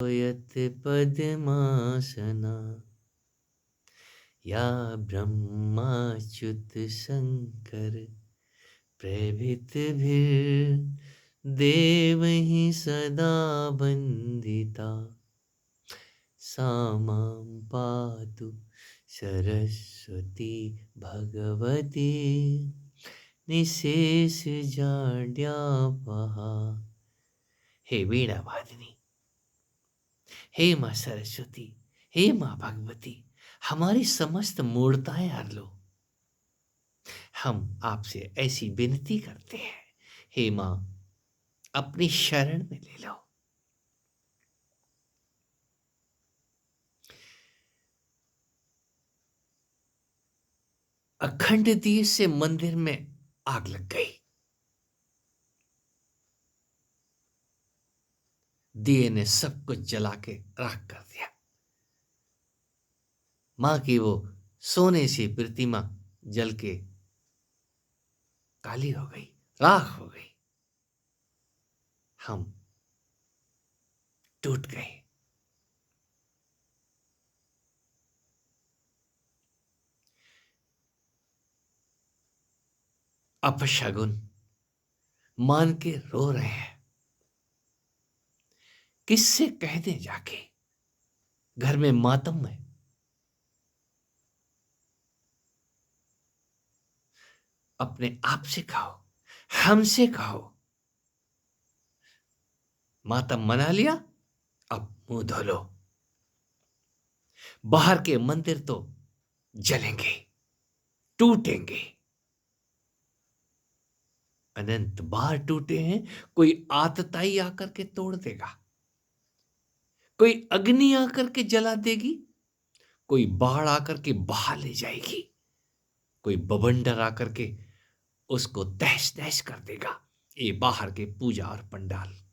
यत् पद्मासना या ब्रह्माच्युत शंकर प्रभृतिभिर्देवैः सदा वन्दिता सा मां पातु सरस्वती भगवती निशेषजाड्यापहा। हे वीणा वादिनी, हे माँ सरस्वती, हे माँ भगवती, हमारी समस्त मूर्ताएं हर लो। हम आपसे ऐसी विनती करते हैं, हे माँ अपनी शरण में ले लो। अखंड दिए से मंदिर में आग लग गई। दिए ने सब कुछ जला के राख कर दिया। मां की वो सोने सी प्रतिमा जल के काली हो गई, राख हो गई। हम टूट गए। अपशगुन मान के रो रहे हैं। किससे कह दें जाके, घर में मातम है। अपने आप से कहो, हमसे कहो। मातम मना लिया, अब मुंह धो लो। बाहर के मंदिर तो जलेंगे, टूटेंगे। अनंत बार टूटे हैं, कोई आतताई आकर के तोड़ देगा, कोई अग्नि आकर के जला देगी, कोई बाढ़ आकर के बहा ले जाएगी, कोई बवंडर आकर के उसको तहस नहस कर देगा। ये बाहर के पूजा और पंडाल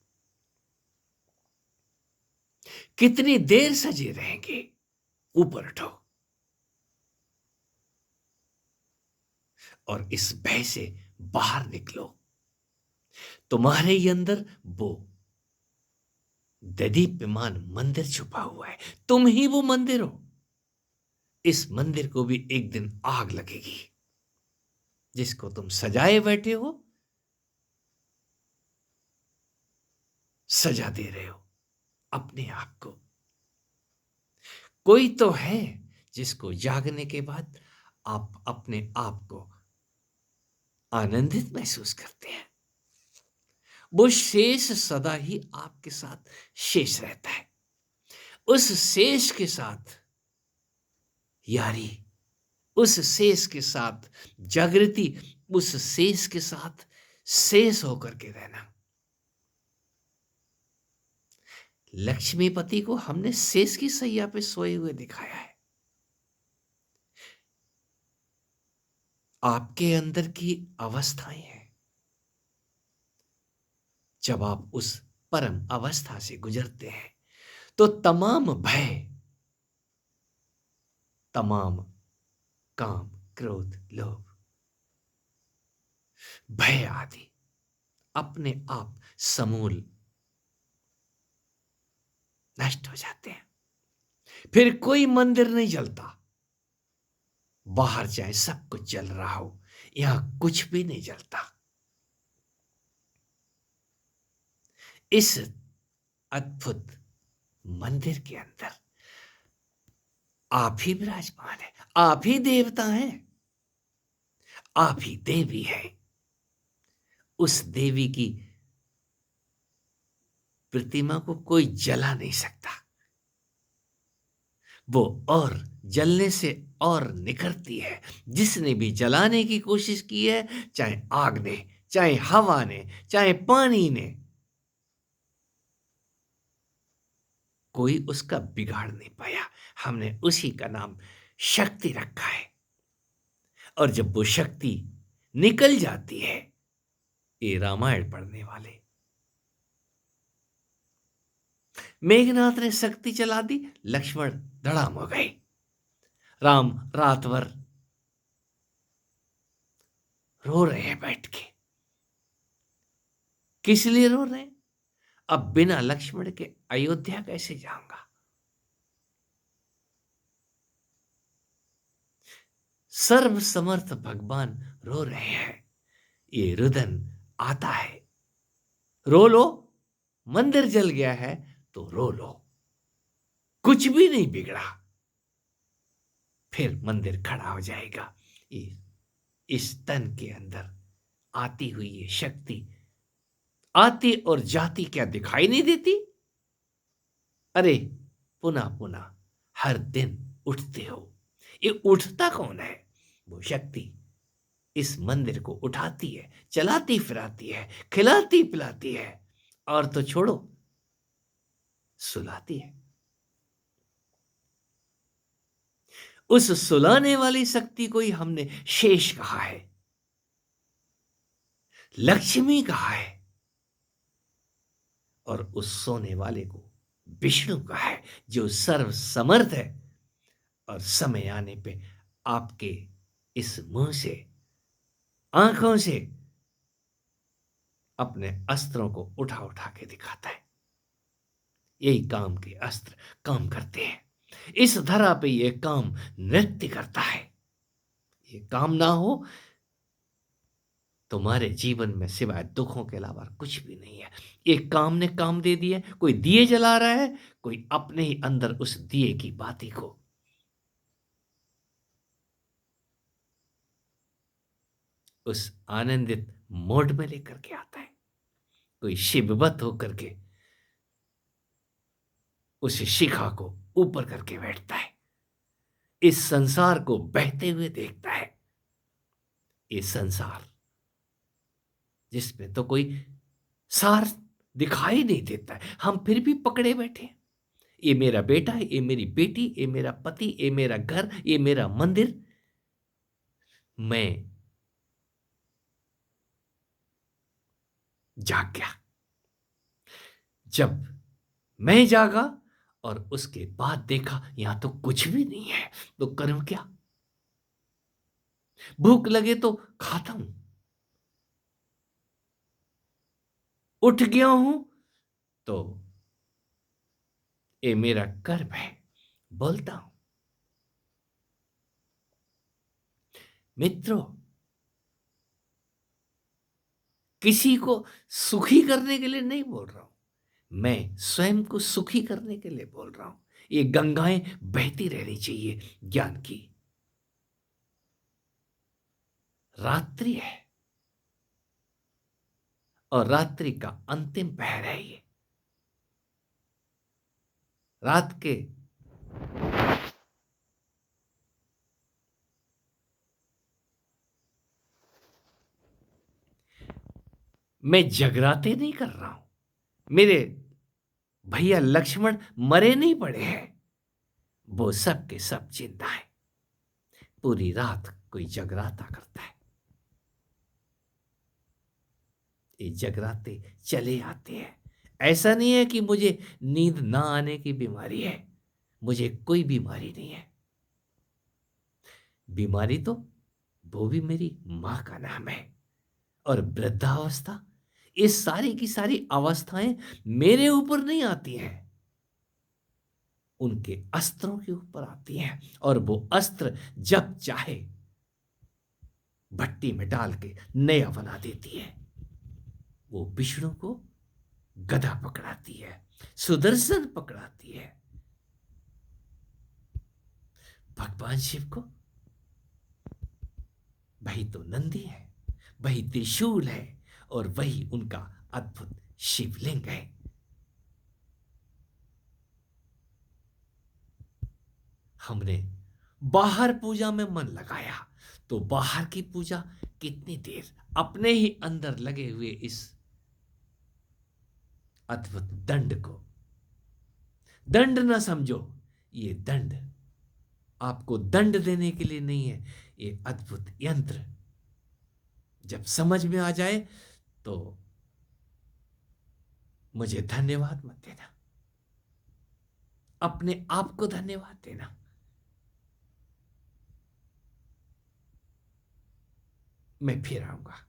कितनी देर सजे रहेंगे। ऊपर उठो और इस भय से बाहर निकलो। तुम्हारे ही अंदर वो ददीप्यमान मंदिर छुपा हुआ है। तुम ही वो मंदिर हो। इस मंदिर को भी एक दिन आग लगेगी। जिसको तुम सजाए बैठे हो, सजा दे रहे हो अपने आप को। कोई तो है जिसको जागने के बाद आप अपने आप को आनंदित महसूस करते हैं। वो शेष सदा ही आपके साथ शेष रहता है। उस शेष के साथ यारी, उस शेष के साथ जागृति, उस शेष के साथ शेष होकर के रहना। लक्ष्मीपति को हमने शेष की सैया पे सोए हुए दिखाया है। आपके अंदर की अवस्थाएं हैं। जब आप उस परम अवस्था से गुजरते हैं तो तमाम भय, तमाम काम, क्रोध, लोभ, भय आदि अपने आप समूल नष्ट हो जाते हैं। फिर कोई मंदिर नहीं जलता। बाहर चाहे सब कुछ जल रहा हो, यहां कुछ भी नहीं जलता। इस अद्भुत मंदिर के अंदर आप ही विराजमान है, आप ही देवता हैं, आप ही देवी है। उस देवी की प्रतिमा को कोई जला नहीं सकता। वो और जलने से और निखरती है। जिसने भी जलाने की कोशिश की है, चाहे आग ने, चाहे हवा ने, चाहे पानी ने, कोई उसका बिगाड़ नहीं पाया। हमने उसी का नाम शक्ति रखा है। और जब वो शक्ति निकल जाती है, ये रामायण पढ़ने वाले, मेघनाथ ने शक्ति चला दी, लक्ष्मण धड़ाम हो गए। राम रात भर रो रहे हैं बैठ के। किस लिए रो रहे हैं? अब बिना लक्ष्मण के अयोध्या कैसे जाऊंगा? सर्व समर्थ भगवान रो रहे हैं। ये रुदन आता है। रो लो, मंदिर जल गया है तो रो लो, कुछ भी नहीं बिगड़ा, फिर मंदिर खड़ा हो जाएगा। ये इस तन के अंदर आती हुई ये शक्ति आती और जाती क्या दिखाई नहीं देती? अरे पुनः पुनः हर दिन उठते हो। ये उठता कौन है? वो शक्ति इस मंदिर को उठाती है, चलाती फिराती है, खिलाती पिलाती है, और तो छोड़ो, सुलाती है। उस सुलाने वाली शक्ति को ही हमने शेष कहा है, लक्ष्मी कहा है, और उस सोने वाले को विष्णु कहा है, जो सर्व समर्थ है और समय आने पे आपके इस मुंह से, आंखों से अपने अस्त्रों को उठा उठा के दिखाता है। यही काम के अस्त्र काम करते हैं। इस धरा पे ये काम नृत्य करता है। ये काम ना हो, तुम्हारे जीवन में सिवाय दुखों के अलावा कुछ भी नहीं है। एक काम ने काम दे दिया, कोई दिए जला रहा है, कोई अपने ही अंदर उस दिए की बाती को उस आनंदित मोड में लेकर के आता है। कोई शिववत होकर के उस शिखा को ऊपर करके बैठता है, इस संसार को बहते हुए देखता है। ये संसार जिसमें तो कोई सार दिखाई नहीं देता है, हम फिर भी पकड़े बैठे हैं। ये मेरा बेटा है, ये मेरी बेटी, ये मेरा पति, ये मेरा घर, ये मेरा मंदिर। मैं जाग गया। जब मैं जागा और उसके बाद देखा यहां तो कुछ भी नहीं है, तो करूं क्या? भूख लगे तो खाता हूं, उठ गया हूं तो ये मेरा कर्म है, बोलता हूं। मित्रों, किसी को सुखी करने के लिए नहीं बोल रहा हूं, मैं स्वयं को सुखी करने के लिए बोल रहा हूं। ये गंगाएं बहती रहनी चाहिए ज्ञान की। रात्रि है और रात्रि का अंतिम पहर है ये। रात के मैं जगराते नहीं कर रहा हूं। मेरे भैया लक्ष्मण मरे नहीं पड़े हैं, वो सब के सब जिंदा है। पूरी रात कोई जगराता करता है। ये जगराते चले आते हैं। ऐसा नहीं है कि मुझे नींद ना आने की बीमारी है, मुझे कोई बीमारी नहीं है। बीमारी तो वो भी मेरी मां का नाम है। और वृद्धावस्था, ये सारी की सारी अवस्थाएं मेरे ऊपर नहीं आती हैं, उनके अस्त्रों के ऊपर आती हैं। और वो अस्त्र जब चाहे भट्टी में डाल के नया बना देती है। वो विष्णु को गदा पकड़ाती है, सुदर्शन पकड़ाती है, भगवान शिव को वही तो नंदी है, वही त्रिशूल है, और वही उनका अद्भुत शिवलिंग है। हमने बाहर पूजा में मन लगाया तो बाहर की पूजा कितनी देर, अपने ही अंदर लगे हुए इस अद्भुत दंड को दंड ना समझो। ये दंड आपको दंड देने के लिए नहीं है, ये अद्भुत यंत्र जब समझ में आ जाए तो मुझे धन्यवाद मत देना, अपने आप को धन्यवाद देना। मैं फिर आऊंगा।